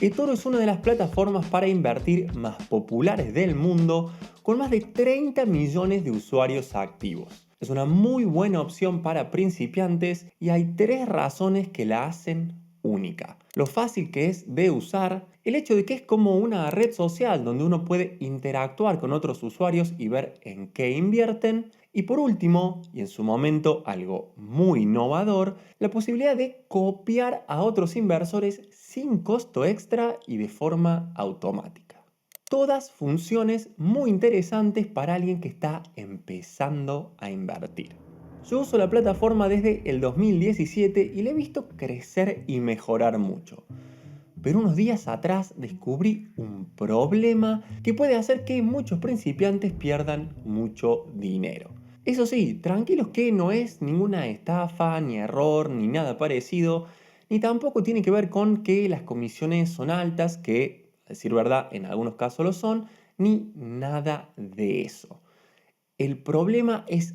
eToro es una de las plataformas para invertir más populares del mundo, con más de 30 millones de usuarios activos. Es una muy buena opción para principiantes y hay tres razones que la hacen única. Lo fácil que es de usar, el hecho de que es como una red social donde uno puede interactuar con otros usuarios y ver en qué invierten, y por último, y en su momento algo muy innovador, la posibilidad de copiar a otros inversores sin costo extra y de forma automática. Todas funciones muy interesantes para alguien que está empezando a invertir. Yo uso la plataforma desde el 2017 y la he visto crecer y mejorar mucho. Pero unos días atrás descubrí un problema que puede hacer que muchos principiantes pierdan mucho dinero. Eso sí, tranquilos que no es ninguna estafa, ni error, ni nada parecido, ni tampoco tiene que ver con que las comisiones son altas, que, a decir verdad, en algunos casos lo son, ni nada de eso. El problema es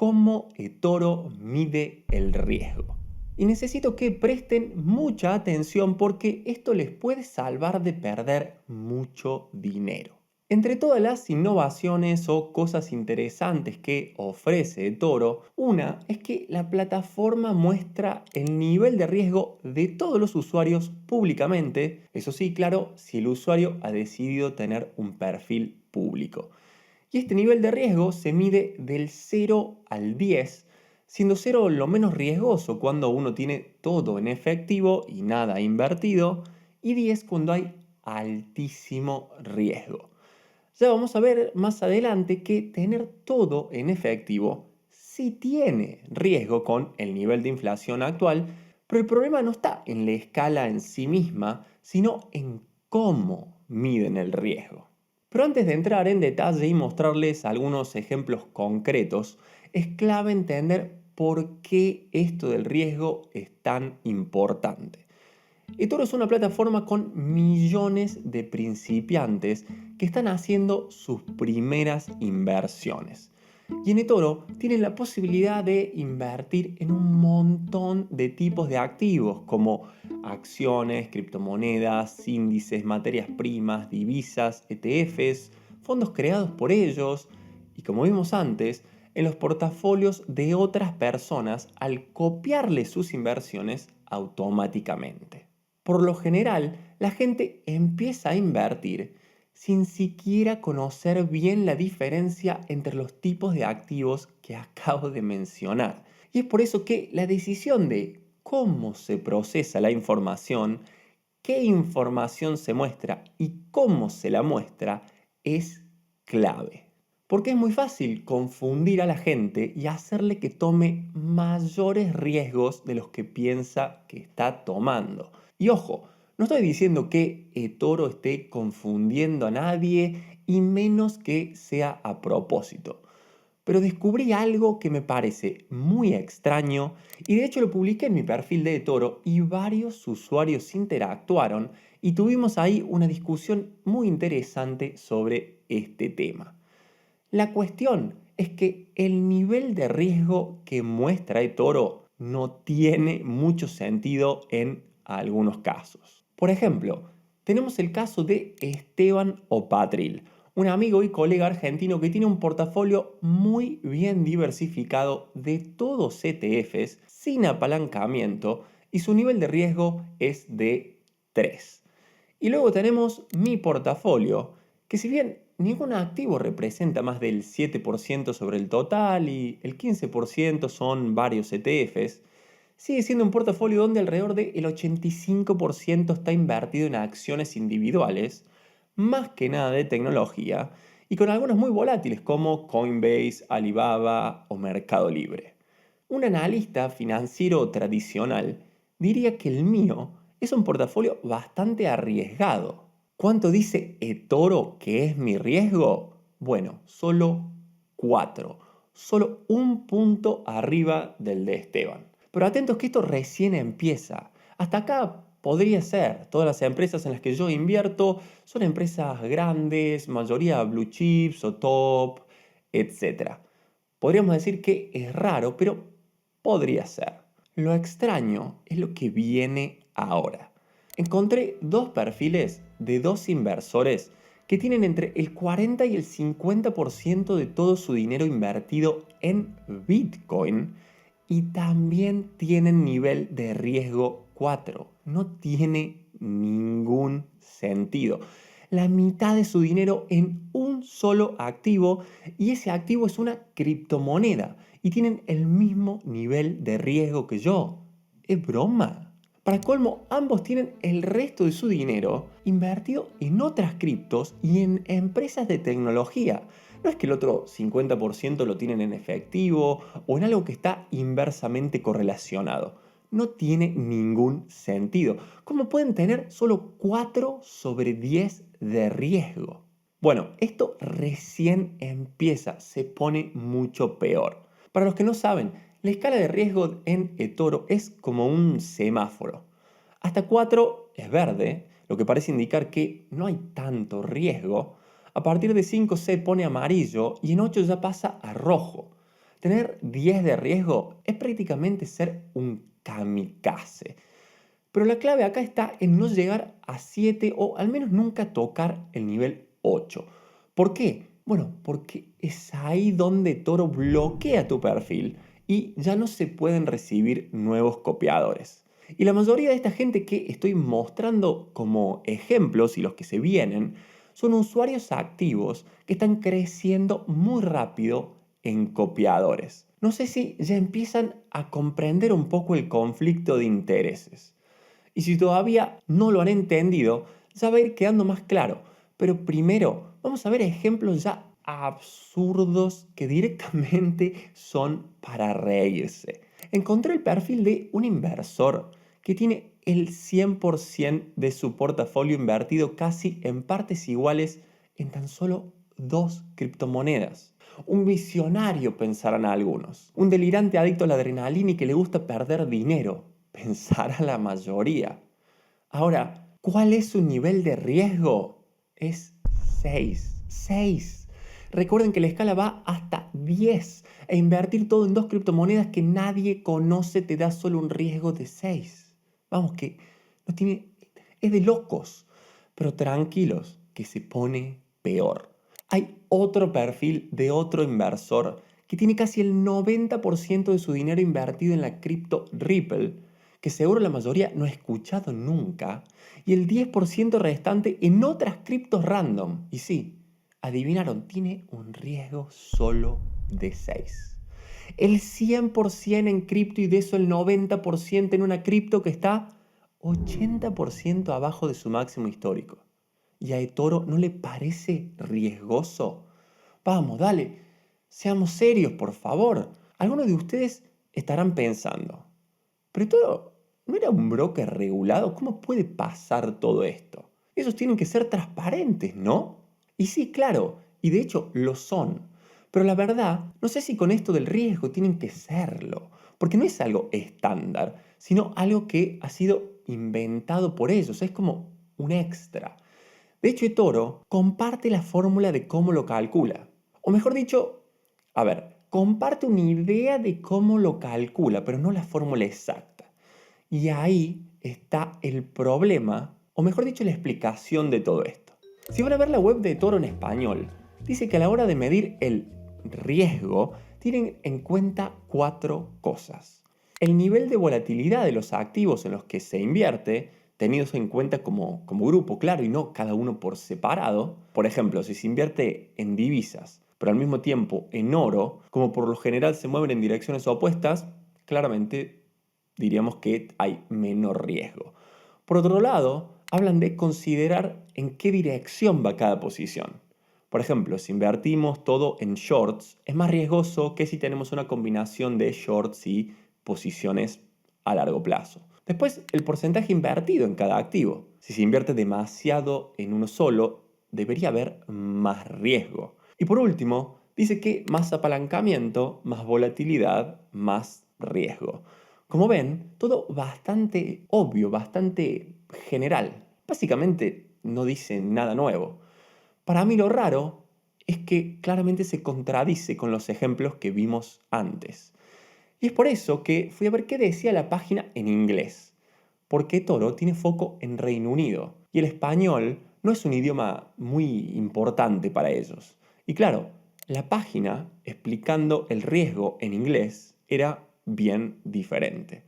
cómo eToro mide el riesgo. Y necesito que presten mucha atención porque esto les puede salvar de perder mucho dinero. Entre todas las innovaciones o cosas interesantes que ofrece eToro, una es que la plataforma muestra el nivel de riesgo de todos los usuarios públicamente, eso sí, claro, si el usuario ha decidido tener un perfil público. Y este nivel de riesgo se mide del 0 al 10, siendo 0 lo menos riesgoso cuando uno tiene todo en efectivo y nada invertido, y 10 cuando hay altísimo riesgo. Ya vamos a ver más adelante que tener todo en efectivo sí tiene riesgo con el nivel de inflación actual, pero el problema no está en la escala en sí misma, sino en cómo miden el riesgo. Pero antes de entrar en detalle y mostrarles algunos ejemplos concretos, es clave entender por qué esto del riesgo es tan importante. eToro es una plataforma con millones de principiantes que están haciendo sus primeras inversiones. Y en eToro tienen la posibilidad de invertir en un montón de tipos de activos como acciones, criptomonedas, índices, materias primas, divisas, ETFs, fondos creados por ellos y, como vimos antes, en los portafolios de otras personas al copiarle sus inversiones automáticamente. Por lo general, la gente empieza a invertir sin siquiera conocer bien la diferencia entre los tipos de activos que acabo de mencionar. Y es por eso que la decisión de cómo se procesa la información, qué información se muestra y cómo se la muestra es clave. Porque es muy fácil confundir a la gente y hacerle que tome mayores riesgos de los que piensa que está tomando. Y ojo, no estoy diciendo que eToro esté confundiendo a nadie y menos que sea a propósito. Pero descubrí algo que me parece muy extraño y de hecho lo publiqué en mi perfil de eToro y varios usuarios interactuaron y tuvimos ahí una discusión muy interesante sobre este tema. La cuestión es que el nivel de riesgo que muestra eToro no tiene mucho sentido en algunos casos. Por ejemplo, tenemos el caso de Esteban Opatril, un amigo y colega argentino que tiene un portafolio muy bien diversificado de todos ETFs sin apalancamiento y su nivel de riesgo es de 3. Y luego tenemos mi portafolio, que si bien ningún activo representa más del 7% sobre el total y el 15% son varios ETFs, sigue siendo un portafolio donde alrededor del 85% está invertido en acciones individuales, más que nada de tecnología, y con algunos muy volátiles como Coinbase, Alibaba o Mercado Libre. Un analista financiero tradicional diría que el mío es un portafolio bastante arriesgado. ¿Cuánto dice eToro que es mi riesgo? Bueno, solo 4. Solo un punto arriba del de Esteban. Pero atentos que esto recién empieza. Hasta acá podría ser. Todas las empresas en las que yo invierto son empresas grandes, mayoría blue chips o top, etc. Podríamos decir que es raro, pero podría ser. Lo extraño es lo que viene ahora. encontré dos perfiles de dos inversores que tienen entre el 40 y el 50% de todo su dinero invertido en Bitcoin y también tienen nivel de riesgo 4. No tiene ningún sentido. La mitad de su dinero en un solo activo y ese activo es una criptomoneda y tienen el mismo nivel de riesgo que yo. ¿Es broma? Para colmo, ambos tienen el resto de su dinero invertido en otras criptos y en empresas de tecnología. No es que el otro 50% lo tienen en efectivo o en algo que está inversamente correlacionado. No tiene ningún sentido. ¿Cómo pueden tener solo 4 sobre 10 de riesgo? Bueno, esto recién empieza, se pone mucho peor. Para los que no saben, la escala de riesgo en eToro es como un semáforo. Hasta 4 es verde, lo que parece indicar que no hay tanto riesgo. A partir de 5 se pone amarillo y en 8 ya pasa a rojo. Tener 10 de riesgo es prácticamente ser un kamikaze. Pero la clave acá está en no llegar a 7 o al menos nunca tocar el nivel 8. ¿Por qué? Bueno, porque es ahí donde Toro bloquea tu perfil y ya no se pueden recibir nuevos copiadores. Y la mayoría de esta gente que estoy mostrando como ejemplos y los que se vienen son usuarios activos que están creciendo muy rápido en copiadores. No sé si ya empiezan a comprender un poco el conflicto de intereses. Y si todavía no lo han entendido, ya va a ir quedando más claro. Pero primero vamos a ver ejemplos ya absurdos que directamente son para reírse. Encontré el perfil de un inversor que tiene el 100% de su portafolio invertido casi en partes iguales en tan solo dos criptomonedas. Un visionario, pensarán algunos. Un delirante adicto a la adrenalina y que le gusta perder dinero, pensará la mayoría. Ahora, ¿cuál es su nivel de riesgo? Es 6. 6. Recuerden que la escala va hasta 10 e invertir todo en dos criptomonedas que nadie conoce te da solo un riesgo de 6. Vamos, que no tiene, es de locos. Pero tranquilos, que se pone peor. Hay otro perfil de otro inversor que tiene casi el 90% de su dinero invertido en la cripto Ripple, que seguro la mayoría no ha escuchado nunca, y el 10% restante en otras criptos random. Y sí, adivinaron, tiene un riesgo solo de 6. El 100% en cripto y de eso el 90% en una cripto que está 80% abajo de su máximo histórico. ¿Y a eToro no le parece riesgoso? Vamos, dale, seamos serios, por favor. Algunos de ustedes estarán pensando, pero eToro no era un broker regulado, ¿cómo puede pasar todo esto? Esos tienen que ser transparentes, ¿no? Y sí, claro, y de hecho lo son. Pero la verdad, no sé si con esto del riesgo tienen que serlo, porque no es algo estándar, sino algo que ha sido inventado por ellos, es como un extra. De hecho, eToro comparte la fórmula de cómo lo calcula. O mejor dicho, a ver, comparte una idea de cómo lo calcula, pero no la fórmula exacta. Y ahí está el problema, o mejor dicho, la explicación de todo esto. Si van a ver la web de eToro en español, dice que a la hora de medir el riesgo, tienen en cuenta 4 cosas. El nivel de volatilidad de los activos en los que se invierte, tenidos en cuenta como grupo, claro, y no cada uno por separado. Por ejemplo, si se invierte en divisas, pero al mismo tiempo en oro, como por lo general se mueven en direcciones opuestas, claramente diríamos que hay menor riesgo. Por otro lado, hablan de considerar en qué dirección va cada posición. Por ejemplo, si invertimos todo en shorts, es más riesgoso que si tenemos una combinación de shorts y posiciones a largo plazo. Después, el porcentaje invertido en cada activo. Si se invierte demasiado en uno solo, debería haber más riesgo. Y por último, dice que más apalancamiento, más volatilidad, más riesgo. Como ven, todo bastante obvio, bastante general. Básicamente no dice nada nuevo. Para mí lo raro es que claramente se contradice con los ejemplos que vimos antes. Y es por eso que fui a ver qué decía la página en inglés. porque Toro tiene foco en Reino Unido y el español no es un idioma muy importante para ellos. Y claro, la página explicando el riesgo en inglés era bien diferente.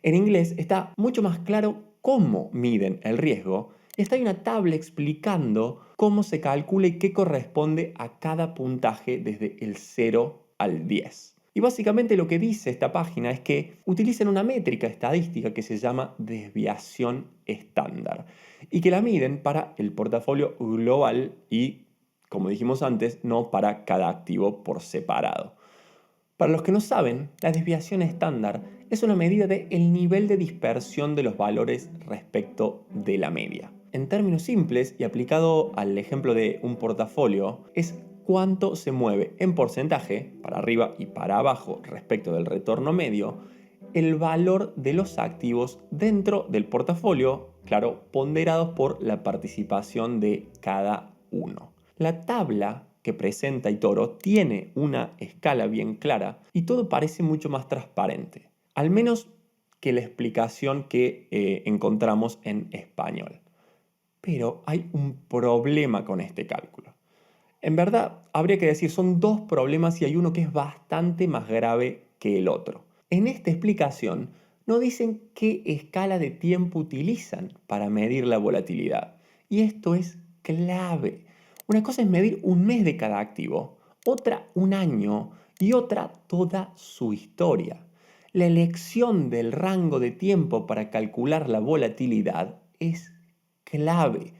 En inglés está mucho más claro cómo miden el riesgo y está hay una tabla explicando cómo se calcula y qué corresponde a cada puntaje desde el 0 al 10. Y básicamente lo que dice esta página es que utilizan una métrica estadística que se llama desviación estándar y que la miden para el portafolio global y, como dijimos antes, no para cada activo por separado. Para los que no saben, la desviación estándar es una medida del nivel de dispersión de los valores respecto de la media. En términos simples y aplicado al ejemplo de un portafolio, es cuánto se mueve en porcentaje, para arriba y para abajo respecto del retorno medio, el valor de los activos dentro del portafolio, claro, ponderados por la participación de cada uno. La tabla que presenta eToro tiene una escala bien clara y todo parece mucho más transparente, al menos que la explicación que encontramos en español. Pero hay un problema con este cálculo. En verdad, habría que decir, son dos problemas y hay uno que es bastante más grave que el otro. En esta explicación no dicen qué escala de tiempo utilizan para medir la volatilidad. Y esto es clave. Una cosa es medir un mes de cada activo, otra un año y otra toda su historia. La elección del rango de tiempo para calcular la volatilidad es clave,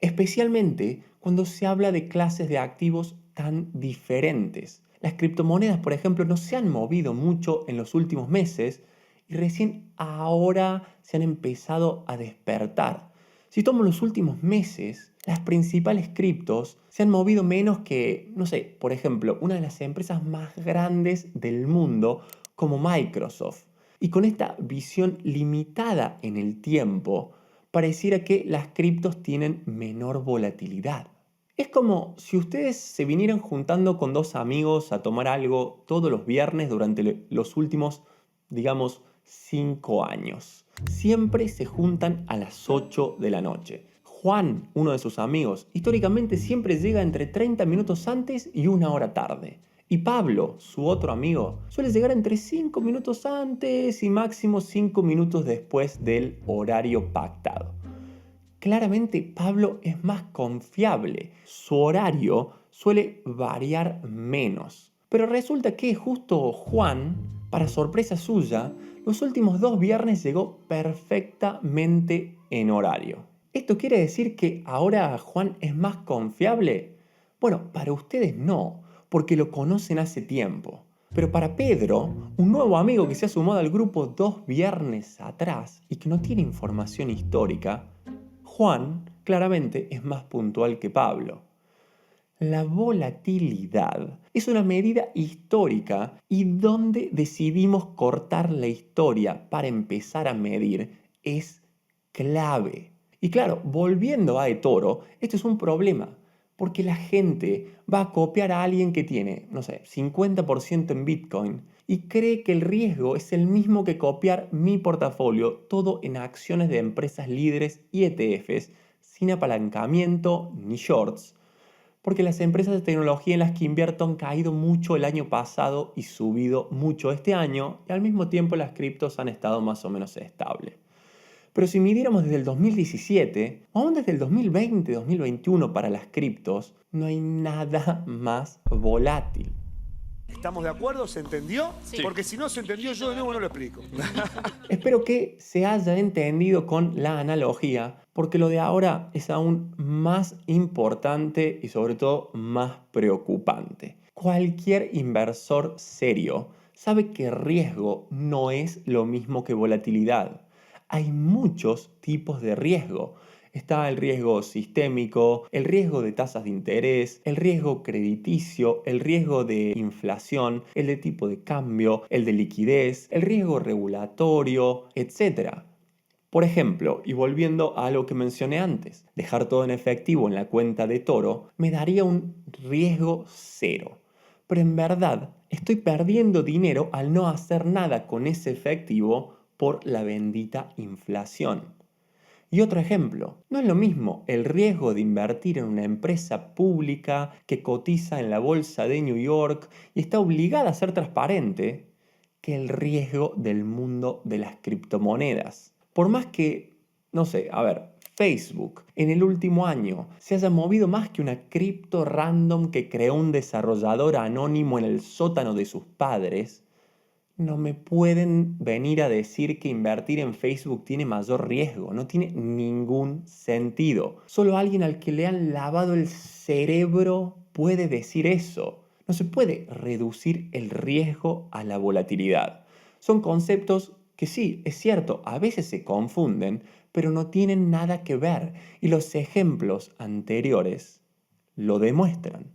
especialmente cuando se habla de clases de activos tan diferentes. Las criptomonedas, por ejemplo, no se han movido mucho en los últimos meses y recién ahora se han empezado a despertar. Si tomo los últimos meses, las principales criptos se han movido menos que, no sé, por ejemplo, una de las empresas más grandes del mundo como Microsoft. Y con esta visión limitada en el tiempo, pareciera que las criptos tienen menor volatilidad. Es como si ustedes se vinieran juntando con dos amigos a tomar algo todos los viernes durante los últimos, digamos, 5 años. Siempre se juntan a las 8 de la noche. Juan, uno de sus amigos, históricamente siempre llega entre 30 minutos antes y 1 hora tarde. Y Pablo, su otro amigo, suele llegar entre 5 minutos antes y máximo 5 minutos después del horario pactado. Claramente Pablo es más confiable, su horario suele variar menos. Pero resulta que justo Juan, para sorpresa suya, los últimos 2 viernes llegó perfectamente en horario. ¿Esto quiere decir que ahora Juan es más confiable? Bueno, para ustedes no, porque lo conocen hace tiempo. Pero para Pedro, un nuevo amigo que se ha sumado al grupo 2 viernes atrás y que no tiene información histórica, Juan claramente es más puntual que Pablo. La volatilidad es una medida histórica y donde decidimos cortar la historia para empezar a medir es clave. Y claro, volviendo a eToro, esto es un problema, porque la gente va a copiar a alguien que tiene, no sé, 50% en Bitcoin y cree que el riesgo es el mismo que copiar mi portafolio, todo en acciones de empresas líderes y ETFs, sin apalancamiento ni shorts, porque las empresas de tecnología en las que invierto han caído mucho el año pasado y subido mucho este año, y al mismo tiempo las criptos han estado más o menos estables. Pero si midiéramos desde el 2017, o aún desde el 2020-2021 para las criptos, no hay nada más volátil. ¿Estamos de acuerdo? ¿Se entendió? Sí. Porque si no se entendió, yo de nuevo no lo explico. Espero que se haya entendido con la analogía, porque lo de ahora es aún más importante y sobre todo más preocupante. Cualquier inversor serio sabe que riesgo no es lo mismo que volatilidad. Hay muchos tipos de riesgo. Está el riesgo sistémico, el riesgo de tasas de interés, el riesgo crediticio, el riesgo de inflación, el de tipo de cambio, el de liquidez, el riesgo regulatorio, etc. Por ejemplo, y volviendo a lo que mencioné antes, dejar todo en efectivo en la cuenta de Toro me daría un riesgo cero. Pero en verdad estoy perdiendo dinero al no hacer nada con ese efectivo por la bendita inflación. Y otro ejemplo, no es lo mismo el riesgo de invertir en una empresa pública que cotiza en la bolsa de New York y está obligada a ser transparente que el riesgo del mundo de las criptomonedas. Por más que, no sé, Facebook en el último año se haya movido más que una cripto random que creó un desarrollador anónimo en el sótano de sus padres, no me pueden venir a decir que invertir en Facebook tiene mayor riesgo. No tiene ningún sentido. Solo alguien al que le han lavado el cerebro puede decir eso. No se puede reducir el riesgo a la volatilidad. Son conceptos que sí, es cierto, a veces se confunden, pero no tienen nada que ver. Y los ejemplos anteriores lo demuestran.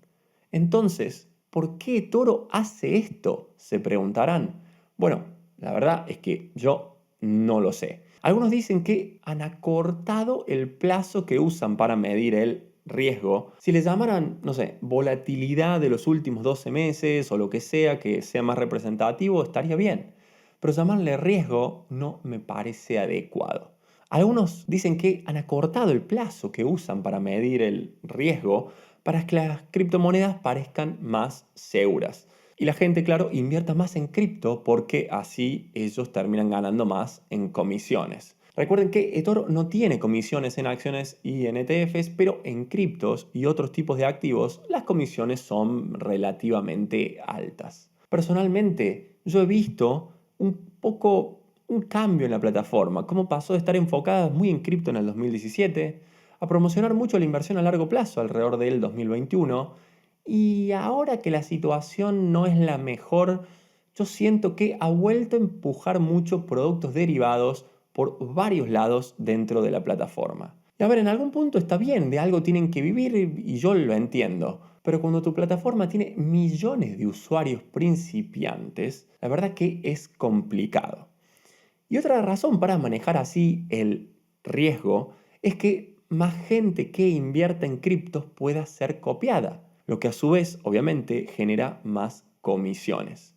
Entonces, ¿por qué eToro hace esto? Se preguntarán. Bueno, la verdad es que yo no lo sé. Algunos dicen que han acortado el plazo que usan para medir el riesgo. Si le llamaran, no sé, volatilidad de los últimos 12 meses o lo que sea más representativo, estaría bien. Pero llamarle riesgo no me parece adecuado. Algunos dicen que han acortado el plazo que usan para medir el riesgo para que las criptomonedas parezcan más seguras. Y la gente, claro, invierta más en cripto porque así ellos terminan ganando más en comisiones. Recuerden que eToro no tiene comisiones en acciones y en ETFs, pero en criptos y otros tipos de activos las comisiones son relativamente altas. Personalmente, yo he visto un cambio en la plataforma, cómo pasó de estar enfocada muy en cripto en el 2017 a promocionar mucho la inversión a largo plazo alrededor del 2021. Y ahora que la situación no es la mejor, yo siento que ha vuelto a empujar mucho productos derivados por varios lados dentro de la plataforma. Y en algún punto está bien, de algo tienen que vivir y yo lo entiendo. Pero cuando tu plataforma tiene millones de usuarios principiantes, la verdad que es complicado. Y otra razón para manejar así el riesgo es que más gente que invierta en criptos pueda ser copiada, lo que a su vez obviamente genera más comisiones.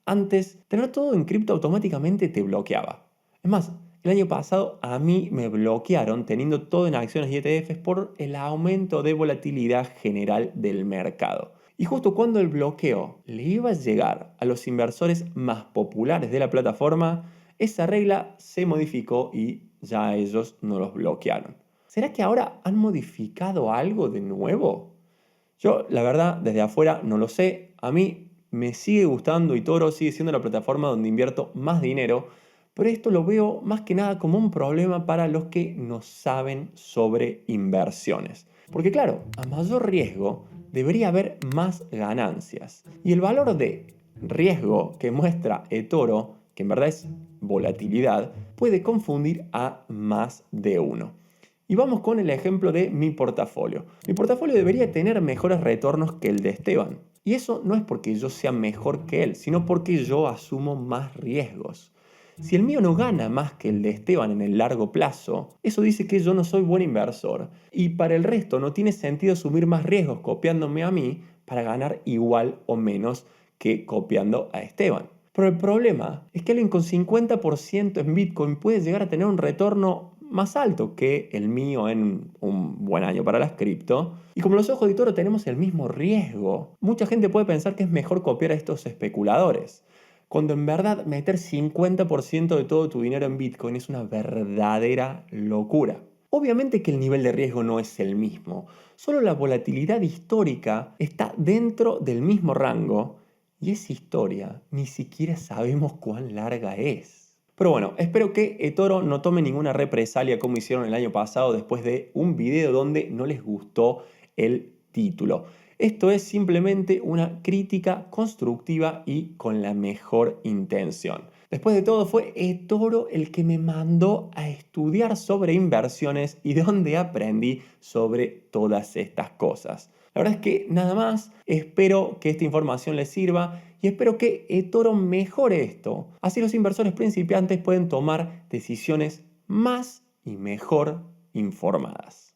Antes, tener todo en cripto automáticamente te bloqueaba. Es más, el año pasado a mí me bloquearon teniendo todo en acciones y ETFs por el aumento de volatilidad general del mercado. Y justo cuando el bloqueo le iba a llegar a los inversores más populares de la plataforma, esa regla se modificó y ya ellos no los bloquearon. ¿Será que ahora han modificado algo de nuevo? Yo, la verdad, desde afuera no lo sé. A mí me sigue gustando eToro, sigue siendo la plataforma donde invierto más dinero, pero esto lo veo más que nada como un problema para los que no saben sobre inversiones. Porque claro, a mayor riesgo debería haber más ganancias. Y el valor de riesgo que muestra eToro, que en verdad es volatilidad, puede confundir a más de uno. Y vamos con el ejemplo de mi portafolio. Mi portafolio debería tener mejores retornos que el de Esteban. Y eso no es porque yo sea mejor que él, sino porque yo asumo más riesgos. Si el mío no gana más que el de Esteban en el largo plazo, eso dice que yo no soy buen inversor. Y para el resto no tiene sentido asumir más riesgos copiándome a mí para ganar igual o menos que copiando a Esteban. Pero el problema es que alguien con 50% en Bitcoin puede llegar a tener un retorno más alto que el mío en un buen año para las cripto. Y como los ojos de toro tenemos el mismo riesgo, mucha gente puede pensar que es mejor copiar a estos especuladores, cuando en verdad meter 50% de todo tu dinero en Bitcoin es una verdadera locura. Obviamente que el nivel de riesgo no es el mismo, solo la volatilidad histórica está dentro del mismo rango y esa historia ni siquiera sabemos cuán larga es. Pero bueno, espero que eToro no tome ninguna represalia como hicieron el año pasado después de un video donde no les gustó el título. Esto es simplemente una crítica constructiva y con la mejor intención. Después de todo fue eToro el que me mandó a estudiar sobre inversiones y donde aprendí sobre todas estas cosas. La verdad es que nada más, espero que esta información les sirva y espero que eToro mejore esto. Así los inversores principiantes pueden tomar decisiones más y mejor informadas.